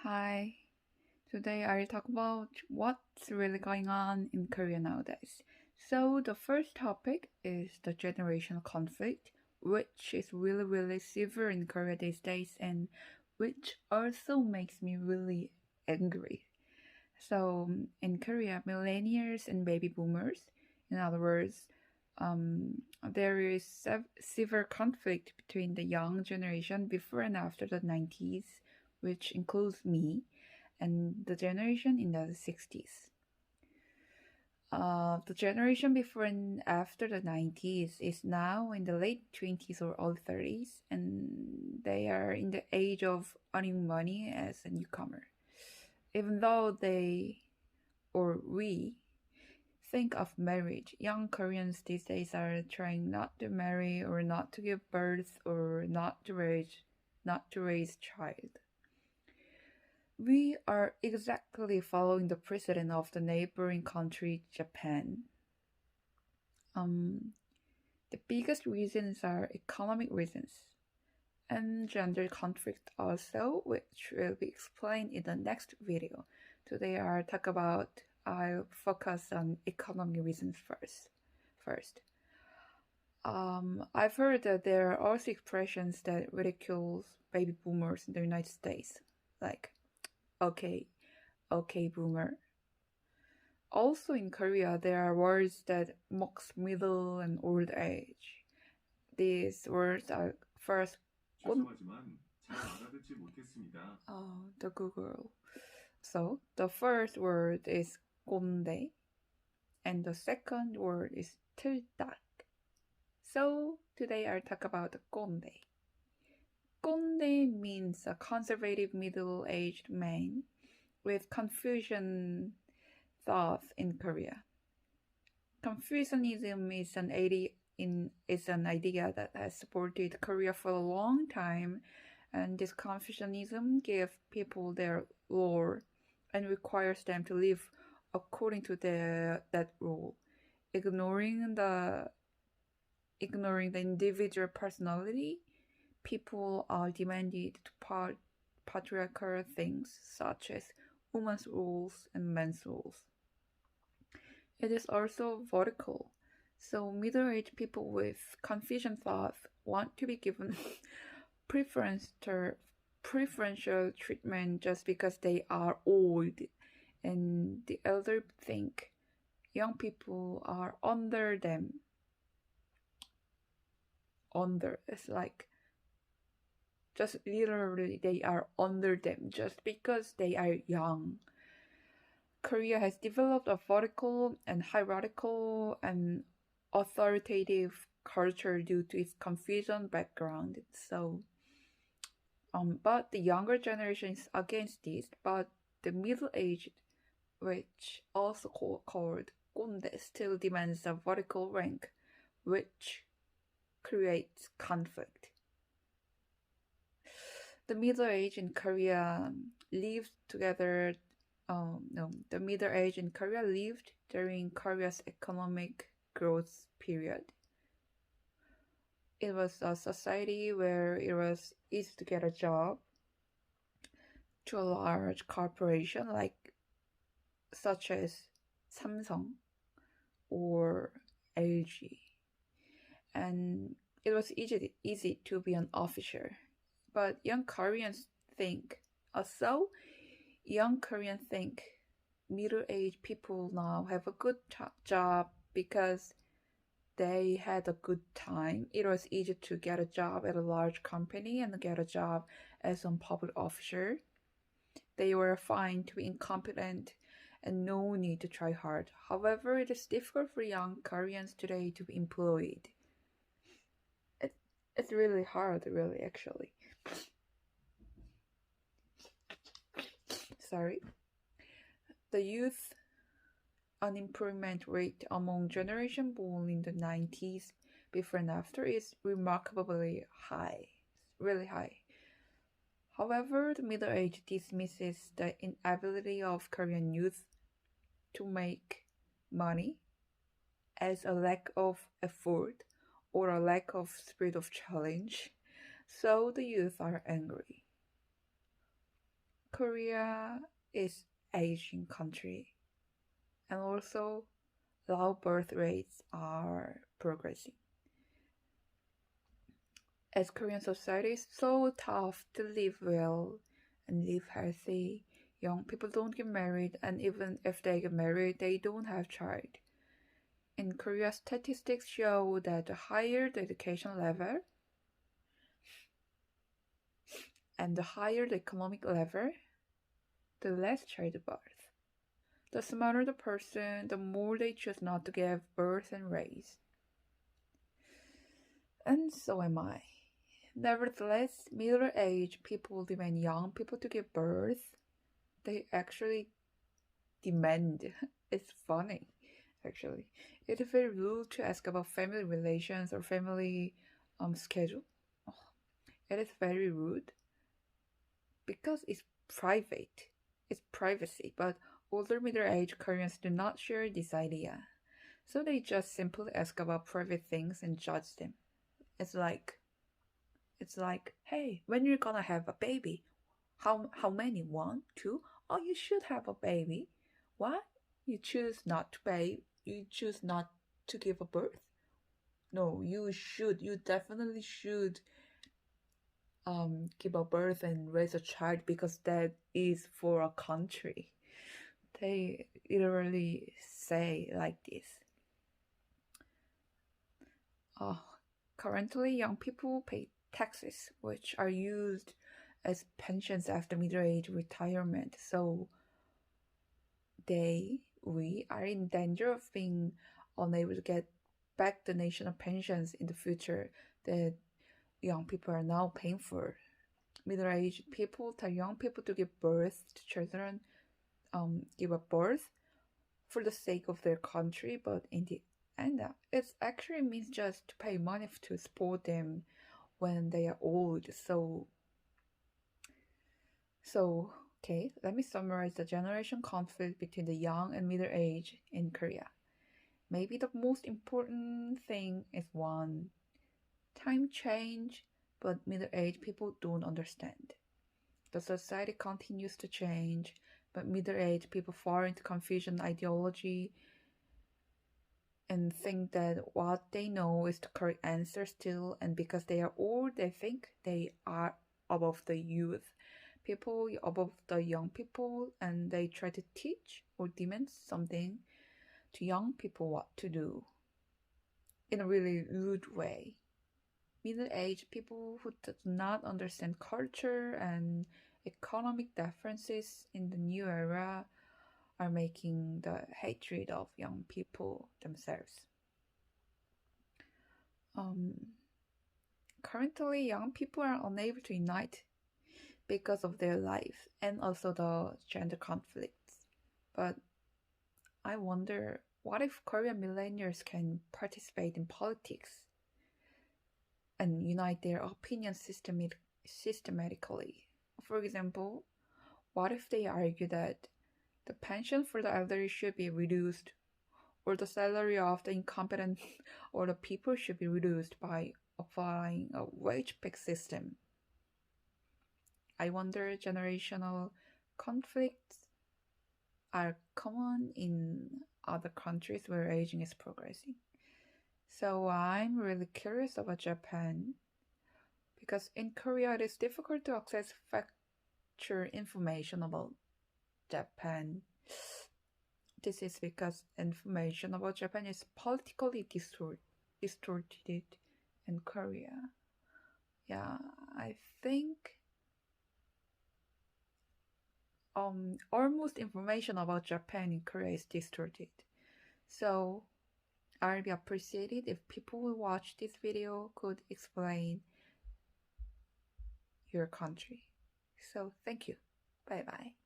Hi, today I'll talk about what's really going on in Korea nowadays. So, the first topic is the generational conflict, which is really severe in Korea these days and which also makes me really angry. So, in Korea, millennials and baby boomers, in other words, there is severe conflict between the young generation before and after the 90s, which includes me, and the generation in the 60s. The generation before and after the 90s is now in the late 20s or early 30s, and they are in the age of earning money as a newcomer. Even though they or we think of marriage, young Koreans these days are trying not to marry or not to give birth or not to raise child. We are exactly following the precedent of the neighboring country, Japan. Um, the biggest reasons are economic reasons and gender conflict also, which will be explained in the next video. Today I'll focus on economic reasons first. I've heard that there are also expressions that ridicules baby boomers in the United States, like okay, okay boomer. Also in Korea, there are words that mocks middle and old age. These words are first 죄송하지만 잘 알아듣지 못했습니다. the Google. So the first word is 꼰대 and the second word is 틀딱. So today I'll talk about 꼰대. 꼰대 means a conservative middle-aged man with Confucian thoughts in Korea. Confucianism is an idea that has supported Korea for a long time, and this Confucianism gives people their law and requires them to live according to that rule, ignoring the individual personality. People are demanded to patriarchal things such as women's rules and men's rules. It is also vertical, so middle-aged people with Confucian thoughts want to be given preferential treatment just because they are old, and the elder think young people are under them. It's like just literally they are under them just because they are young. Korea has developed a vertical and hierarchical and authoritative culture due to its Confucian background. But the younger generation is against this, but the middle-aged, which also called 꼰대, still demands a vertical rank, which creates conflict. The middle-aged in Korea lived together. The middle-aged in Korea lived during Korea's economic growth period. It was a society where it was easy to get a job to a large corporation such as Samsung or LG, and it was easy to be an officer. But young Koreans think middle-aged people now have a good job because they had a good time. It was easy to get a job at a large company and get a job as a public officer. They were fine to be incompetent and no need to try hard. However, it is difficult for young Koreans today to be employed. It's really hard, really, actually. Sorry. The youth unemployment rate among generation born in the 90s before and after is remarkably high, really high. However, the middle age dismisses the inability of Korean youth to make money as a lack of effort or a lack of spirit of challenge, so the youth are angry. Korea is aging country, and also low birth rates are progressing. As Korean society is so tough to live well and live healthy, young people don't get married, and even if they get married, they don't have child. In Korea, statistics show that the higher the education level and the higher the economic level, the less childbirth. The smarter the person, the more they choose not to give birth and raise. And so am I. Nevertheless, middle-aged people demand young people to give birth. They actually demand. It's funny, actually. It is very rude to ask about family relations or family schedule. It is very rude because it's private. It's privacy, but older middle-aged Koreans do not share this idea. So they just simply ask about private things and judge them. It's like hey, when you're gonna have a baby? How many? One, two? Oh, you should have a baby. What? You choose not to pay. You choose not to give a birth? No, you should. You definitely should give a birth and raise a child because that is for a country. They literally say like this. Uh, Currently, young people pay taxes, which are used as pensions after middle age retirement. So we are in danger of being unable to get back the national pensions in the future that young people are now paying for. Middle-aged people tell young people to give birth to children, give a birth for the sake of their country, but in the end, it actually means just to pay money to support them when they are old. So, okay, let me summarize the generation conflict between the young and middle age in Korea. Maybe the most important thing is one, time change, but middle aged people don't understand. The society continues to change, but middle aged people fall into Confucian ideology and think that what they know is the correct answer still, and because they are old, they think they are above the youth people, above the young people, and they try to teach or demand something to young people what to do in a really rude way. Middle-aged people who do not understand culture and economic differences in the new era are making the hatred of young people themselves. Um, Currently, young people are unable to unite because of their life and also the gender conflicts. But I wonder, what if Korean millennials can participate in politics and unite their opinions systematically? For example, what if they argue that the pension for the elderly should be reduced, or the salary of the incompetent or the people should be reduced by applying a wage pay system? I wonder generational conflicts are common in other countries where aging is progressing. So I'm really curious about Japan because in Korea it is difficult to access factual information about Japan. This is because information about Japan is politically distorted in Korea. Yeah, I think almost information about Japan in Korea is distorted. So I'll be appreciated if people who watch this video could explain your country. So thank you. Bye bye.